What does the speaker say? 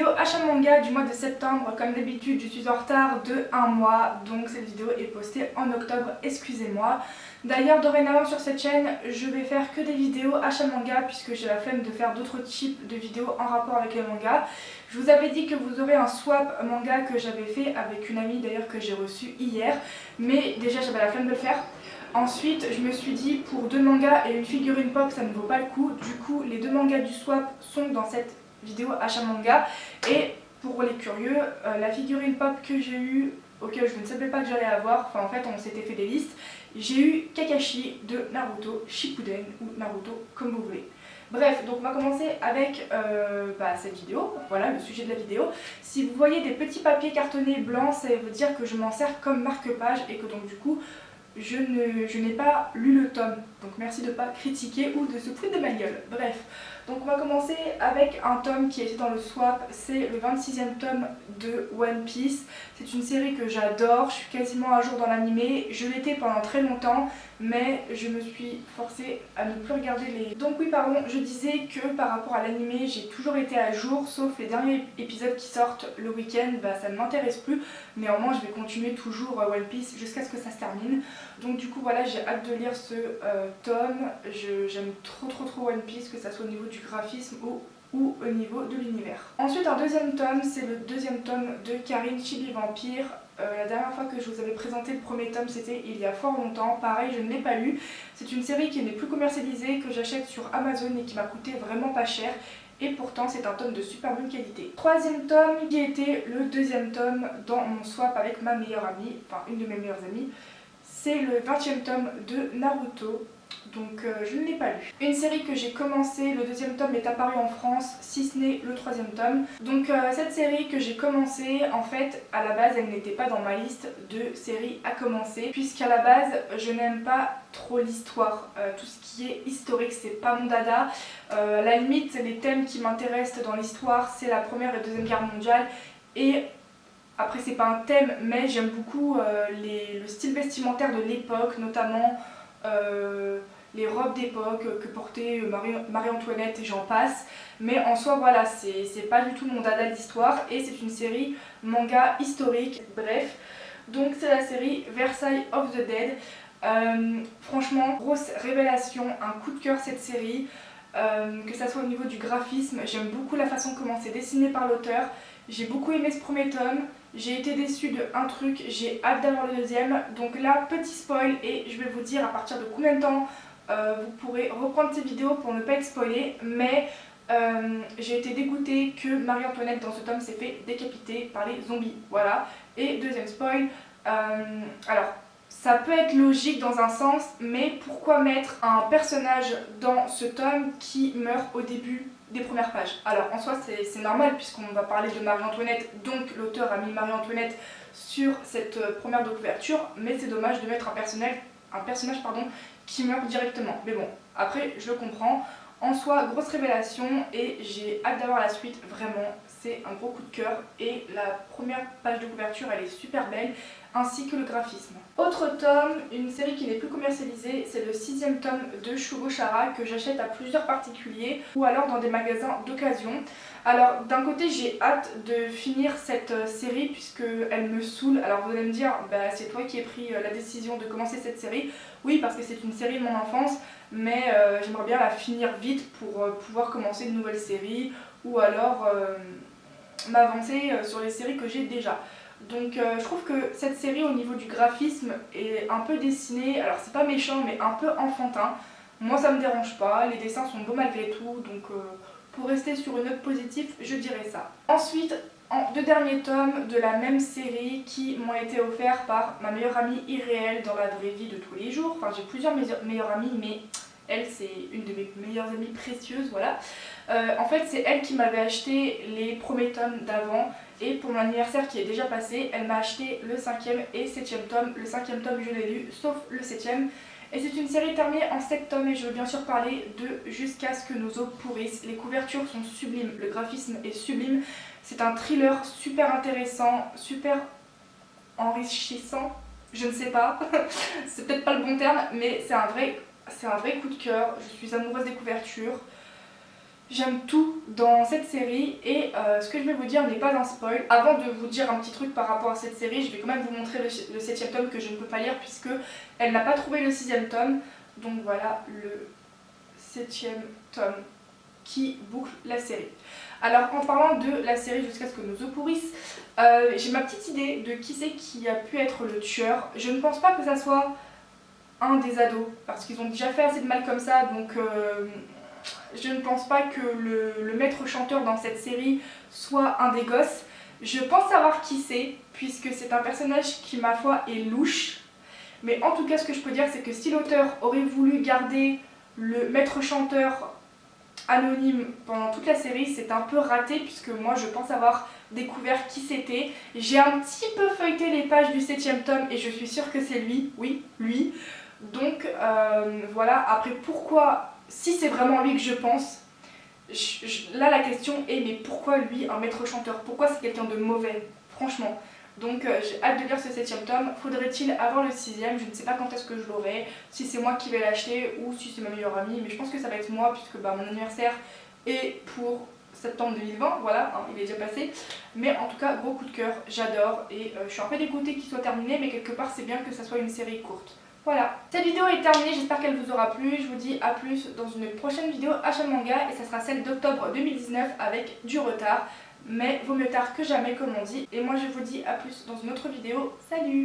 vidéo achat manga du mois de septembre. Comme d'habitude, je suis en retard de 1 mois, donc cette vidéo est postée en octobre, excusez-moi. D'ailleurs, dorénavant sur cette chaîne, je vais faire que des vidéos achat manga puisque j'ai la flemme de faire d'autres types de vidéos en rapport avec les mangas. Je vous avais dit que vous aurez un swap manga que j'avais fait avec une amie d'ailleurs que j'ai reçue hier, mais déjà j'avais la flemme de le faire. Ensuite, je me suis dit pour 2 mangas et une figurine pop, ça ne vaut pas le coup. Du coup, les 2 mangas du swap sont dans cette vidéo achat manga. Et pour les curieux, la figurine pop que j'ai eue, auquel je ne savais pas que j'allais avoir, enfin en fait on s'était fait des listes, j'ai eu Kakashi de Naruto Shippuden ou Naruto comme vous voulez. Bref, donc on va commencer avec cette vidéo, voilà le sujet de la vidéo. Si vous voyez des petits papiers cartonnés blancs, ça veut dire que je m'en sers comme marque-page et que donc du coup je n'ai pas lu le tome. Donc merci de ne pas critiquer ou de se foutre de ma gueule. Bref, donc on va commencer avec un tome qui était dans le swap, c'est le 26e tome de One Piece. C'est une série que j'adore, je suis quasiment à jour dans l'animé, je l'étais pendant très longtemps, mais je me suis forcée à ne plus regarder les... Donc oui pardon, je disais que par rapport à l'animé, j'ai toujours été à jour, sauf les derniers épisodes qui sortent le week-end, ça ne m'intéresse plus. Néanmoins je vais continuer toujours One Piece jusqu'à ce que ça se termine. Donc du coup voilà, j'ai hâte de lire ce tome, j'aime trop One Piece, que ça soit au niveau du graphisme ou au niveau de l'univers. Ensuite un deuxième tome, c'est le deuxième tome de Karin Chibi Vampire. La dernière fois que je vous avais présenté le premier tome, c'était il y a fort longtemps. Pareil, je ne l'ai pas lu. C'est une série qui n'est plus commercialisée, que j'achète sur Amazon et qui m'a coûté vraiment pas cher. Et pourtant c'est un tome de super bonne qualité. Troisième tome qui était le deuxième tome dans mon swap avec ma meilleure amie, enfin une de mes meilleures amies. C'est le 20e tome de Naruto. Donc je ne l'ai pas lu. Une série que j'ai commencé, le deuxième tome est apparu en France, si ce n'est le 3e tome. Donc cette série que j'ai commencé, en fait, à la base, elle n'était pas dans ma liste de séries à commencer, puisqu'à la base, je n'aime pas trop l'histoire. Tout ce qui est historique, c'est pas mon dada. À la limite, les thèmes qui m'intéressent dans l'histoire, c'est la Première et Deuxième Guerre mondiale. Et après, c'est pas un thème, mais j'aime beaucoup le style vestimentaire de l'époque, notamment les robes d'époque que portait Marie-Antoinette et j'en passe. Mais en soi voilà, c'est pas du tout mon dada d'histoire et c'est une série manga historique, bref. Donc c'est la série Versailles of the Dead. Franchement, grosse révélation, un coup de cœur cette série. Que ça soit au niveau du graphisme, j'aime beaucoup la façon comment c'est dessiné par l'auteur. J'ai beaucoup aimé ce premier tome, j'ai été déçue de un truc, j'ai hâte d'avoir le deuxième. Donc là, petit spoil et je vais vous dire à partir de combien de temps vous pourrez reprendre ces vidéos pour ne pas être spoilé. Mais j'ai été dégoûtée que Marie-Antoinette dans ce tome s'est fait décapiter par les zombies. Voilà. Et deuxième spoil, alors ça peut être logique dans un sens, mais pourquoi mettre un personnage dans ce tome qui meurt au début des premières pages? Alors en soi c'est normal puisqu'on va parler de Marie-Antoinette, donc l'auteur a mis Marie-Antoinette sur cette première de couverture, mais c'est dommage de mettre un personnage qui meurt directement. Mais bon, après je le comprends. En soi, grosse révélation et j'ai hâte d'avoir la suite, vraiment, c'est un gros coup de cœur et la première page de couverture elle est super belle, ainsi que le graphisme. Autre tome, une série qui n'est plus commercialisée, c'est le 6e tome de Shugo Chara que j'achète à plusieurs particuliers ou alors dans des magasins d'occasion. Alors d'un côté j'ai hâte de finir cette série puisqu'elle me saoule. Alors vous allez me dire, c'est toi qui as pris la décision de commencer cette série. Oui, parce que c'est une série de mon enfance, mais j'aimerais bien la finir vite pour pouvoir commencer une nouvelle série ou alors m'avancer sur les séries que j'ai déjà. Donc je trouve que cette série au niveau du graphisme est un peu dessinée, alors c'est pas méchant mais un peu enfantin. Moi ça me dérange pas, les dessins sont beaux malgré tout, donc pour rester sur une note positive je dirais ça. Ensuite, deux derniers tomes de la même série qui m'ont été offerts par ma meilleure amie irréelle dans la vraie vie de tous les jours. Enfin j'ai plusieurs meilleures amies mais elle c'est une de mes meilleures amies précieuses, voilà. En fait c'est elle qui m'avait acheté les premiers tomes d'avant et pour mon anniversaire qui est déjà passé, elle m'a acheté le 5e et 7e tome. Le 5e tome je l'ai lu sauf le 7e. Et c'est une série terminée en 7 tomes et je veux bien sûr parler de Jusqu'à ce que nos os pourrissent. Les couvertures sont sublimes, le graphisme est sublime. C'est un thriller super intéressant, super enrichissant, je ne sais pas, c'est peut-être pas le bon terme, mais c'est un vrai coup de cœur. Je suis amoureuse des couvertures. J'aime tout dans cette série et ce que je vais vous dire n'est pas un spoil. Avant de vous dire un petit truc par rapport à cette série, je vais quand même vous montrer le 7e tome que je ne peux pas lire puisque elle n'a pas trouvé le 6e tome. Donc voilà le 7e tome qui boucle la série. Alors en parlant de la série jusqu'à ce que nos œufs pourrissent, j'ai ma petite idée de qui c'est qui a pu être le tueur. Je ne pense pas que ça soit un des ados parce qu'ils ont déjà fait assez de mal comme ça, donc je ne pense pas que le maître chanteur dans cette série soit un des gosses. Je pense savoir qui c'est puisque c'est un personnage qui ma foi est louche. Mais en tout cas ce que je peux dire c'est que si l'auteur aurait voulu garder le maître chanteur anonyme pendant toute la série, c'est un peu raté puisque moi je pense avoir découvert qui c'était. J'ai un petit peu feuilleté les pages du 7e tome et je suis sûre que c'est lui, oui, lui. Donc voilà, après pourquoi, si c'est vraiment lui que je pense, là la question est mais pourquoi lui un maître chanteur? Pourquoi c'est quelqu'un de mauvais? Franchement. Donc j'ai hâte de lire ce 7e tome. Faudrait-il avoir le 6e? Je ne sais pas quand est-ce que je l'aurai, si c'est moi qui vais l'acheter ou si c'est ma meilleure amie, mais je pense que ça va être moi puisque mon anniversaire est pour septembre 2020, voilà, hein, il est déjà passé. Mais en tout cas, gros coup de cœur, j'adore et je suis un peu dégoûtée qu'il soit terminé, mais quelque part c'est bien que ça soit une série courte. Voilà, cette vidéo est terminée, j'espère qu'elle vous aura plu. Je vous dis à plus dans une prochaine vidéo achat manga et ça sera celle d'octobre 2019 avec du retard. Mais vaut mieux tard que jamais comme on dit. Et moi je vous dis à plus dans une autre vidéo. Salut!